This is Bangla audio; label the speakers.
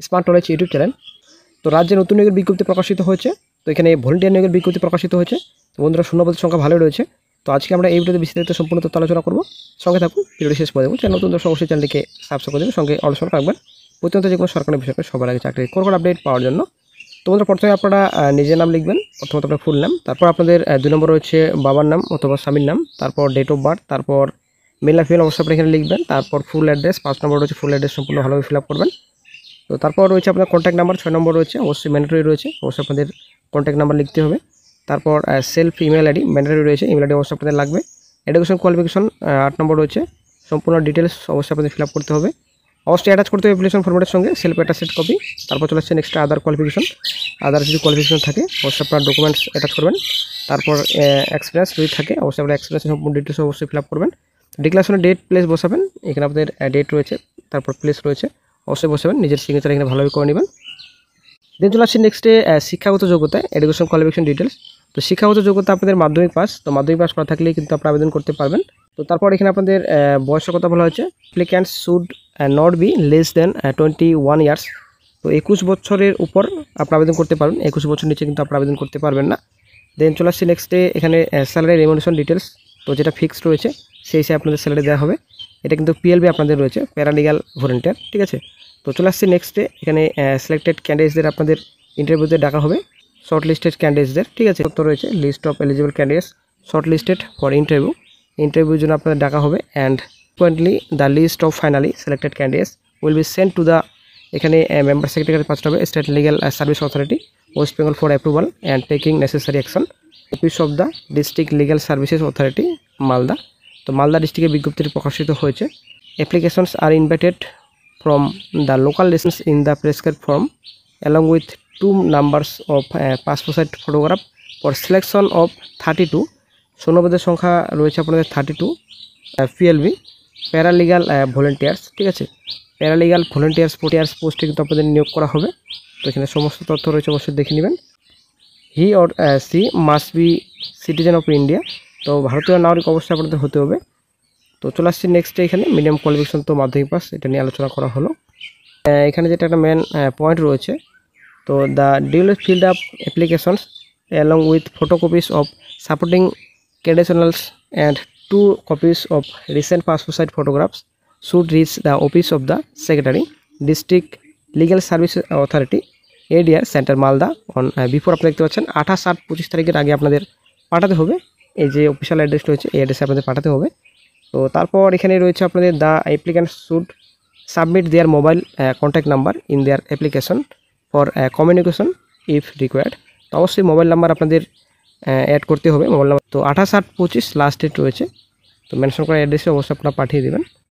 Speaker 1: Smart knowledge YouTube channel. তো রাজ্যে নতুন নিয়োগের বিজ্ঞপ্তি প্রকাশিত হয়েছে। তো এখানে ভলেন্টিয়ার নিয়োগের বিজ্ঞপ্তি প্রকাশিত হয়েছে। তো বন্ধুরা শূন্যপদের সংখ্যা ভালোই রয়েছে। তো আজকে আমরা এই ভিডিওতে বিস্তারিত সম্পূর্ণ তথ্য আলোচনা করব। সঙ্গে থাকুন, ভিডিওটি শেষ করে দেবো। চ্যানেল নতুন দর্শক অবশ্যই চ্যানেলটিকে সাবস্ক্রাইব করে দেবেন, সঙ্গে আলোচনা রাখবেন প্রতিনিয়ত যে কোনো সরকারি বিষয়কে সবার আগে চাকরির কোন আপডেট পাওয়ার জন্য। তো বন্ধুরা প্রথমে আপনারা নিজের নাম লিখবেন, প্রথমত আপনার ফুল নাম, তারপর আপনাদের 2 নম্বর রয়েছে বাবার নাম অথবা স্বামীর নাম, তারপর ডেট অফ বার্থ, তারপর মেল না ফিমেল অবশ্যই আপনি এখানে লিখবেন, তারপর ফুল অ্যাড্রেস, 5 নম্বর রয়েছে ফুল অ্যাড্রেস সম্পূর্ণ ভালোভাবে ফিল আপ করবেন। তো তারপর রয়েছে আপনার কন্ট্যাক্ট নাম্বার, 6 নম্বর রয়েছে অবশ্যই ম্যান্ডেটরি রয়েছে, অবশ্যই আপনাদের কন্ট্যাক্ট নাম্বার লিখতে হবে। তারপর সেলফ ইমেল আইডি ম্যান্ডেটরি রয়েছে, ইমেল আইডি অবশ্যই আপনাদের লাগবে। এডুকেশন কোয়ালিফিকেশন 8 নম্বর রয়েছে, সম্পূর্ণ ডিটেলস অবশ্যই আপনাদের ফিল আপ করতে হবে। অবশ্যই অ্যাটাচ করতে হবে অ্যাপ্লিকেশন ফরম্যাটের সঙ্গে সেলফ অ্যাটাচড কপি। তারপর চলে আসছে নেক্সট আদার কোয়ালিফিকেশন, আদার যদি কোয়ালিফিকেশন থাকে অবশ্যই আপনার ডকুমেন্টস অ্যাটাচ করবেন। তারপর এক্সপিরিয়েন্স যদি থাকে অবশ্যই আপনার এক্সপিরিয়েন্সের সম্পূর্ণ ডিটেলস অবশ্যই ফিল আপ করবেন। ডিক্লারেশনের ডেট প্লেস বসাবেন, এখানে আপনাদের ডেট রয়েছে, তারপর প্লেস রয়েছে, অবশ্যই বসাবেন, নিজের সিগনেচার এখানে ভালোভাবে করে নেবেন। দেন চলে আসছে নেক্সটে শিক্ষাগত যোগ্যতা, এডুকেশন কোয়ালিফিকেশন ডিটেলস। তো শিক্ষাগত যোগ্যতা আপনাদের মাধ্যমিক পাস, তো মাধ্যমিক পাস করা থাকলেই কিন্তু আপনারা আবেদন করতে পারবেন। তো তারপর এখানে আপনাদের বয়সের কথা বলা হয়েছে, applicants should not be less than 21 years. তো 21 বছরের উপর আপনারা আবেদন করতে পারবেন, 21 বছর নিচে কিন্তু আপনারা আবেদন করতে পারবেন না। দেন চলে আসছে নেক্সটে এখানে স্যালারি রেমুনেশন ডিটেলস। তো যেটা ফিক্সড রয়েছে সেই হিসেবে আপনাদের স্যালারি দেওয়া হবে। এটা কিন্তু পিএলবি আপনাদের রয়েছে, প্যারালিগাল ভলেন্টিয়ার, ঠিক আছে। তো চলে আসছে নেক্সটে এখানে সিলেক্টেড ক্যান্ডিডেটসদের আপনাদের ইন্টারভিউতে ডাকা হবে, শর্ট লিস্টেড ক্যান্ডিডেটসদের, ঠিক আছে। তো রয়েছে list of eligible candidates shortlisted for ইন্টারভিউর জন্য আপনাদের ডাকা হবে। And consequently the list of finally selected candidates will be sent to the, এখানে মেম্বার সেক্রেটারি পাঠাতে হবে state legal service authority West Bengal for approval and taking necessary action, office of the district legal services authority Malda. তো মালদা ডিস্ট্রিক্টে বিজ্ঞপ্তিটি প্রকাশিত হয়েছে। Applications are invited from the local lessons in the prescribed form along with 2 numbers of passport size photograph for selection of 32 শূন্যপদের সংখ্যা রয়েছে আপনাদের 32 পিএলবি প্যারালিগাল ভলেন্টিয়ার্স, ঠিক আছে। প্যারালিগাল ভলেন্টিয়ার্স পোস্টে কিন্তু আপনাদের নিয়োগ করা হবে। তো এখানে সমস্ত তথ্য রয়েছে, অবশ্যই দেখে নেবেন। He or C must be citizen of India, তো ভারতীয় নাগরিক অবশ্যই আপনাদের হতে হবে। তো চলে আসছি নেক্সটে এখানে মিনিমাম কোয়ালিফিকেশন, তো মাধ্যমিক পাস, এটা নিয়ে আলোচনা করা হলো। এখানে যেটা একটা মেন পয়েন্ট রয়েছে, তো the duly filled up applications along with photocopies of supporting credentials and 2 copies of recent passport size photographs should reach the office of the secretary district legal service authority ADR centre Malda on before, আপনারা দেখতে পাচ্ছেন 28/8/25 তারিখের আগে আপনাদের পাঠাতে হবে। এই যে অফিসিয়াল অ্যাড্রেস রয়েছে এই অ্যাড্রেসে আপনাদের পাঠাতে হবে। তো তারপর এখানে রয়েছে আপনাদের the applicant should submit their mobile contact number in their application for communication if required. তো অবশ্যই মোবাইল নাম্বার আপনাদের অ্যাড করতে হবে, মোবাইল নাম্বার। তো 28/8/25 লাস্ট ডেট রয়েছে, তো মেনশন করা অ্যাড্রেসে অবশ্যই আপনারা পাঠিয়ে দেবেন।